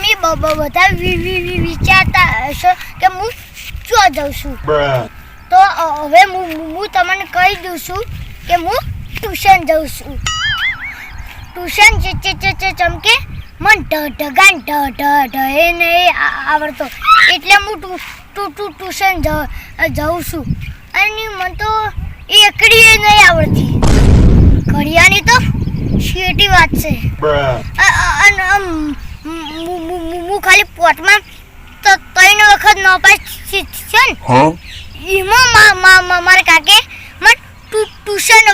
તમે બધા વિચારતા હશો કે હું ક્યાં જાઉં છું, તો હવે હું તમને કહી દઉં છું કે હું ટ્યુશન જાઉં છું. ટ્યુશન ચમકે મને ઢગાન ઢે નહીં આવડતો, એટલે હું ટ્યુશન જાઉં છું. અને મને તો એકડી નહીં આવડતી. ઘડિયાની તો શેટી વાત છે. હું ખાલી પોટમાં તો 3 વખત નપાસ છે ને, એમાં મારા કાકે મને ટ્યુશન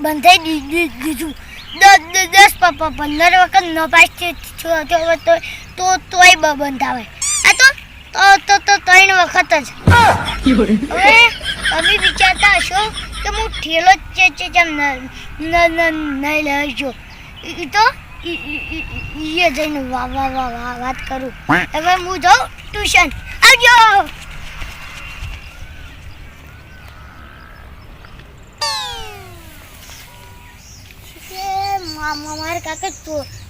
બંધાઈ દીધું. 10-15 વખત નપાસ તોય બંધાવે. આ તો 3 વખત જ. હવે તમે વિચારતા હશો કે હું ઠેલો જેમ નહીં લઈજો, એ તો જઈને વાત કરું. હવે હું જાઉં ટ્યુશન. આવજો. મારા કાકે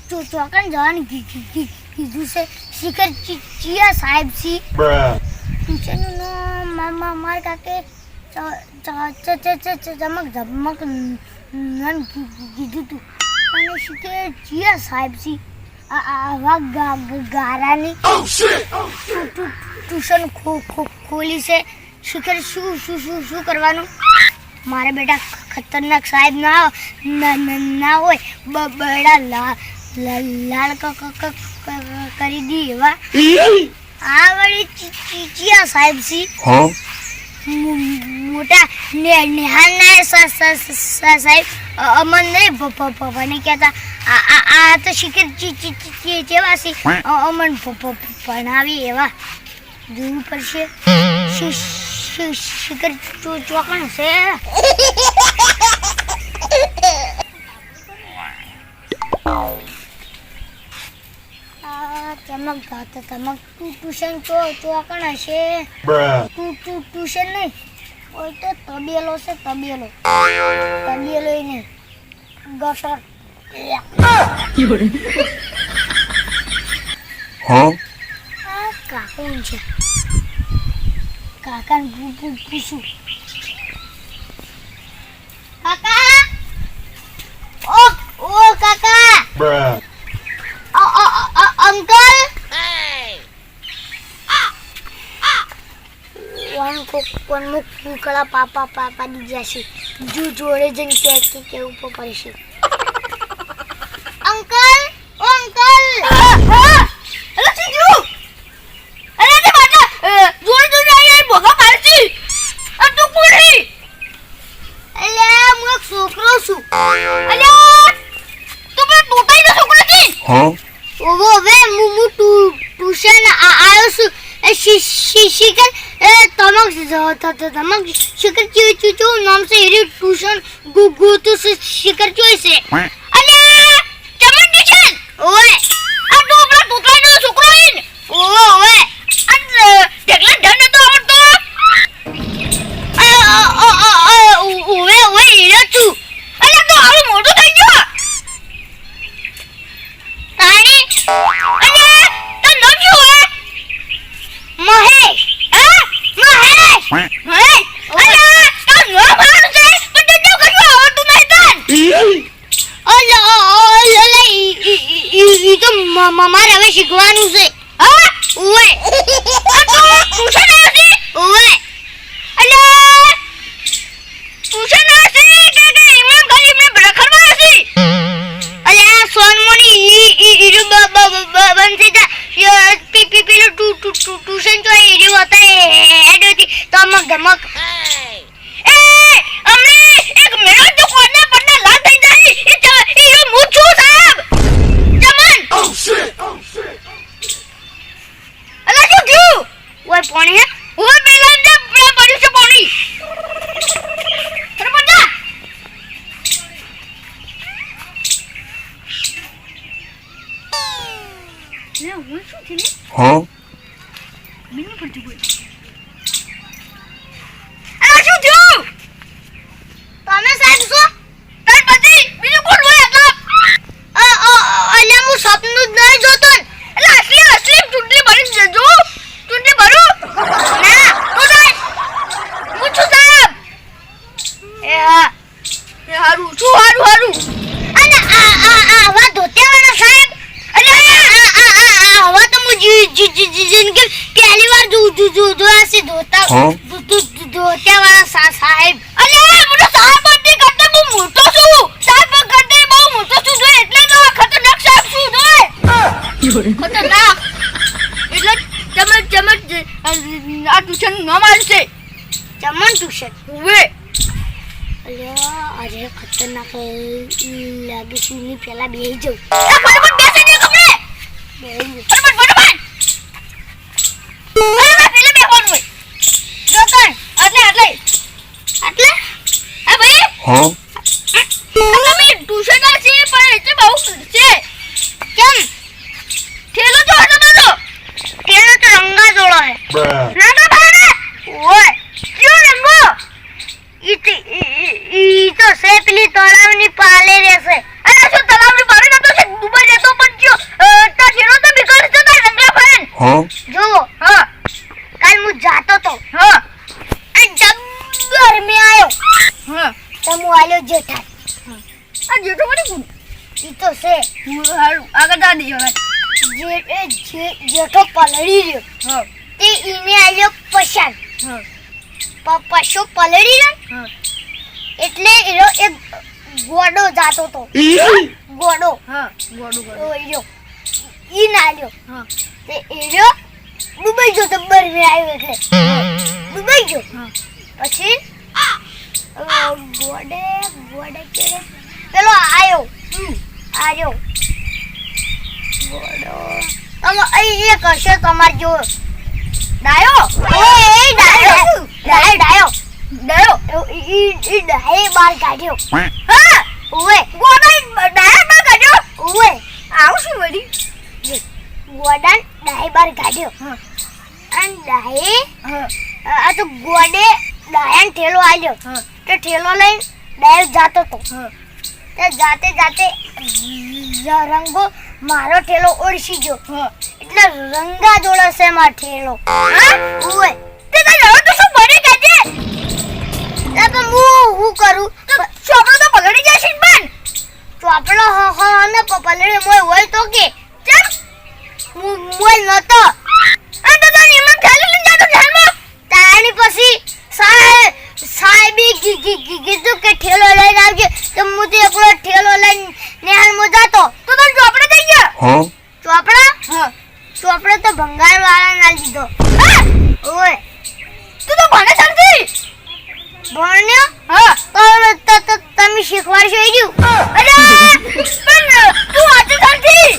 ચોકન જવાનું કીધું છે. શિખર ચિયા સાહેબ છી ટ્યુશનનું નામ મારા કાકે ચમક કીધું તું. અને શિખર ચિયા સાહેબ છી આવા ગારાની ટ્યુશન ખોલી છે. શિખર શું કરવાનું? મારે બેટા ખતરનાક સાહેબ ના હોય, બડા લાલ કરી દી એવા. આ વળી ચિયા સાહેબ છી મોટા નિહાલના સાહેબ અમન નહીં ભને કહેતા. આ તો શિખર જેવા છે, અમન ભણાવી એવા. જોવું પડશે શિખર ચોકણ છે. ચમક ટ્યુશન ચોકણ હશે. ટ્યુશન નહીં હોય તો તબેલો છે. તબેલો નહીં ગટર. કાકું છે. કાકાને પૂછું. કાકા, ઓ કાકા, અંકલ. કોણ મુખ કુકડા પાપા દીધા છે. જોડે જઈને કેવું પડશે. અંકલ, ઓ અંકલ. છોકરો છું. ટ્યુશન આવ્યો છું. શિખર તમક શિખર ચૂચું નામ છે. એરી ટ્યુશન ગોતું છે. શિખર ચોઈ છે. અને ચમક ટ્યુશન ઓય આ તો આપણા ટોટલાનો છોકરો હે ને. ઓય આ ઢગલા ઢન તો આવડતો. ઓય હીરો છું. અલે તો આવું મોટું થઈ ગયો. તાણી અલે તો નામ શું હે? મહેશ. મહેશ. અલે તો નામ હારું છે પણ તને કશું આવડતું નહીં તન. અલે ઈ તો મારે હવે શીખવાનું છે. હા ઓય આ તો ટ્યુશન આવશે. ઓય અલે ટ્યુશન આવશે કે ઇમામ ગલી મે રખડવા આવશે. અલે સોનમોની ઈ બંસી તા પીલો ટ્યુશન તો ઈ હોતા એડોથી તમક ધમક. એ અમને એક મેળો તો કોને પડના લાલ થઈ જાય. ઈ હું છું સાહેબ. જમન અલે શું થયું? ઓય પાણી હે. ઓય પેલા ને પડ્યું છે પાણી. તમે સાહેબ છો? તાર પછી બીજું કોણ હોય? એટલે હું સપનું જ નહીં જોતો ને. એટલે જિંદગી પહેલી વાર જોયા છે ધોતિયા વાળા સાહેબ. અરે મને સાહેબ નથી કરતે, બહુ મોટો છું. સાહેબ કરતે બહુ મોટો છું જો એટલે તો ખતરનાક સાહેબ છું જોય. ખતરનાક એટલે ચમચ આ ટ્યુશન ન મારશે. ચમન ટ્યુશન વે અરે ખતરનાક લાગે છે. ની પેલા બેહી જાઉં. ફટાફટ બેસે ને કમરે ફટાફટ અરે પેલા બેહવાનું હોય જોકર એટલે આ ભાઈ હા તમે ટ્યુશન આ છે પણ એટલે બહુ છે કેમ ઠેલો જો હટો બધો ઠેલો તો રંગા જોડો હે ના ના ભાઈ ઓય ક્યો રંગો ઈ તો સેપલી તળાવની પાલે રહેશે. અરે શું તળાવની પાલે નતો છે દુબઈ જતો પણ ક્યો તા ઠેલો તો બિકાર છે તા રંગા ફરેન હા જો હા કાલ હું જાતો તો હા આ જબ્બર મે આયો હા તો હું આલ્યો જેઠા. આ જેઠો મને કોણ ઈ તો છે હું હારું આગળ દાદી હવે જેઠો પલળી રહ્યો હા તે ઈને આલ્યો પશાન હા પશુ પલળી રહ્યો હા એટલે એનો એક ગોડો જાતો તો ગોડો હા ગોડો ઓયો ઈ નાલ્યો હા તે એનો દુબઈ જો તબ્બર મે આવ્યો એટલે દુબઈ જો હા પછી ગોડે કે પેલો આયો ગોડો તમ અહીં એક હશે તમાર જો ડાયો ઓય ડાયો ઈ ડાય બાર કાઢ્યો હા ઓય ગોડા ડાય બાર કાઢ્યો ઓય આવ શું વળી ગોડા ડાય બાર કાઢ્યો હા અન ડાય હા આ તો ગોડે ડાયન ઠેલો આલ્યો હા તો ઠેલો લઈને ડાય જાતો તો હા તે જાતે રંગો મારો ઠેલો ઓળસી ગયો હા એટલે રંગા જોડે છે મારો ઠેલો હા ઓય તે હવે તો શું બને કાજે ના તો હું કરું ચોપડો તો પલળી જશે બન ચોપડો હા ને પલળી મોય હોય તો કે ચમ મોય નતો આ તો નિમક ખાલી લઈ જાતો ધ્યાનમાં તાણી પછી સાહેબી કીધું કે ઠેલો લઈને આવજે તો હું તો એકલો ઠેલો લઈને નેહાલમાં જાતો તો તને ચોપડો થઈ ગયો હા ચોપડા હા ચોપડો તો ભંગાર વાળા ના લીધો ઓય તું તો ભણે સમજી ભણ્યો હા તો તમે શીખવાડશો એ ગયું અરે પણ તું વાંચે સમજી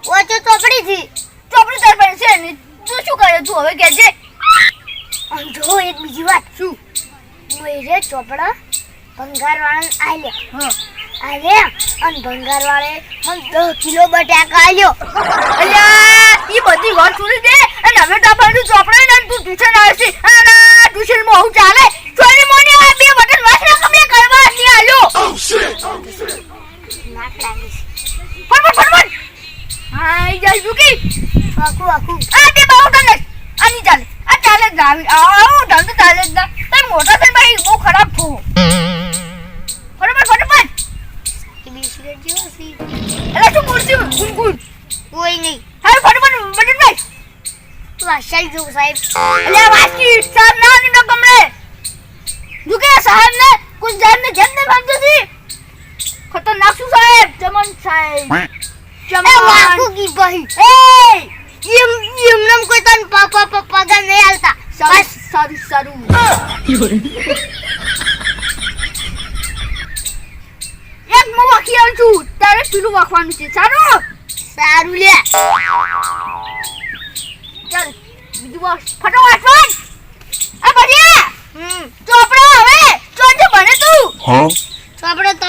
વાંચે ચોપડી થી ચોપડી તાર પાસે છે ને તું શું કરે તું હવે કહેજે જો એક બીજી વાત શું મેરે ચોપડા ભંગાર વાળા આલે હા આલે અને ભંગાર વાળે મને 10 કિલો બટાકા આલ્યો અલ્યા ઈ બધી વાત છોડી દે અને હવે તારું ચોપડા ને તું ટ્યુશન આવશે અને ટ્યુશન માં હું ચાલે ચોરી મોની આ બે બટન વાસના કમે કરવા ની આલ્યો ઓ શિટ નાક લાગી ફટફટ હાઈ જા સુકી આખું આ બે બાઉ તને આની ચાલે આ ચાલે ગાવી આવો ઢંગ ચાલે જ ના તે મોટા છે ભાઈ બહુ ખરાબ છો ફટફટ કે બિસ્કિટ જેવો સી અરે તું બોલતી ગુડ કોઈ નહીં હા ફટફટ બટન ભાઈ વાશાઈ જો સાહેબ અલે વાસી સાહેબ ના ની કમરે દુકે સાહેબ ને કુછ જાન ને જન ને માંગતો થી ખતરનાક શું સાહેબ ચમન સાહેબ ચમન વાકુ કી ભાઈ એ યમ નમ કોઈ તન પાપા પગા નહીં આલતા સારું એક મો વાકી આવું છું તારે પેલું વાખવાનું છે સારું લે ચાલ બીજું વાસ ફટાફટ આ બઢિયા ચોપડો હવે ચોજે ભણે તું હા ચોપડો તો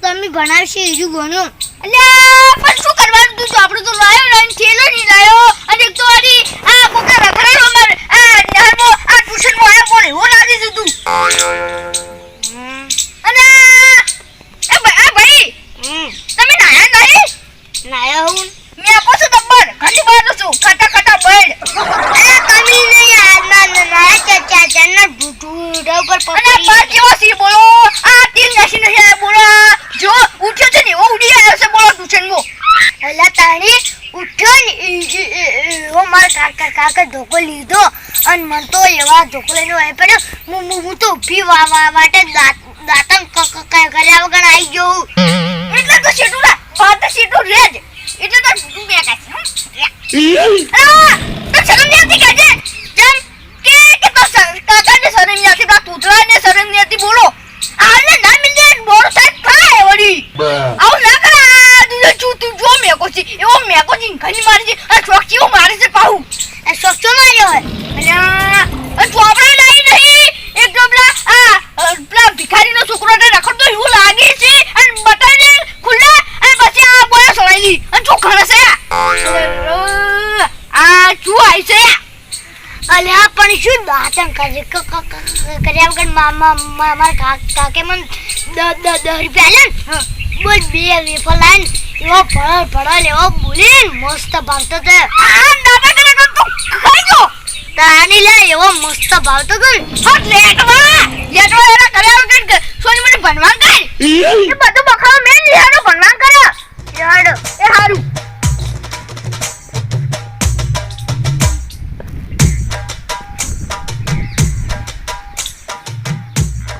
તમે ભણાવશે ઈજુ ભણ્યો અલ્યા પણ શું કરવાનું તું ચોપડો તો લાયો લઈને ઠેલો ની લાયો અને એક તો આરી આ કોકા રખડાયો અમાર આ નહરમો આ ટ્યુશન માં આયો બોલે હો લાગી છે તું અને એ ભાઈ તમે નાયા નહીં નાયા હું મેં આપો છો દબ્બર ઘણી વાર છું ખટા બળ અરે તમે નહીં ના ચાચા ના ઢૂઢા ઉપર પકડી અને પર કેવો સી બોલો આ તીન નશી નહીં બોલો જો ઉઠ્યો છે ને ઓ ઉડી આવ્યો છે બોલો ટ્યુશન માં અલા તાણી ઉઠ્યો ને ઓ એવો મારા કાકા ધોકો લીધો અને મને તો એવા ધોકો લઈને આવી પડ્યો હું તો ઊભી વાટે દાંતણ કર્યા વગર આવી ગયો એટલે તો સીટું ના વાત સીટું રે જ એટલે તો તું બે કાઈ તો શરમ નહીં આવતી કાજે જેમ કે તો કાકાને શરમ નહીં આવતી બા તૂતરાને શરમ નહીં આવતી બોલો આને ના મિલે બોલ સાહેબ થાય વળી આવું ના કરા તું જો મેકો છે એવો મેકો છે ઘણી મારી છે આ ચોકચીઓ મારે છે પાહુ આ ચોકચો માર્યો હોય અને ચોપડા નહીં એક ડબલા પેલા ભિખારીનો છોકરો ને રખડતો એવું લાગે છે અને બટાને ખુલ્લા અને પછી આ બોયા સળાઈ અને જો ઘરે છે આ શું આઈ છે અલ્યા પણ શું દાંતણ કર્યા વગર મારા કાકે મને 10 રૂપિયા લે બોલ બે વેફર લાઈન એવો ભળલ એવો બોલીને મસ્ત ભાવતો તો આ દાદા કરે તો ખાઈ જો તાની લે એવો મસ્ત ભાવતો તો હટ લેટવા એના કર્યા વગર સોની મને ભણવાન કર એ બધું બખાવા મેં લેડો ભણવાન કરે લેડો એ હારું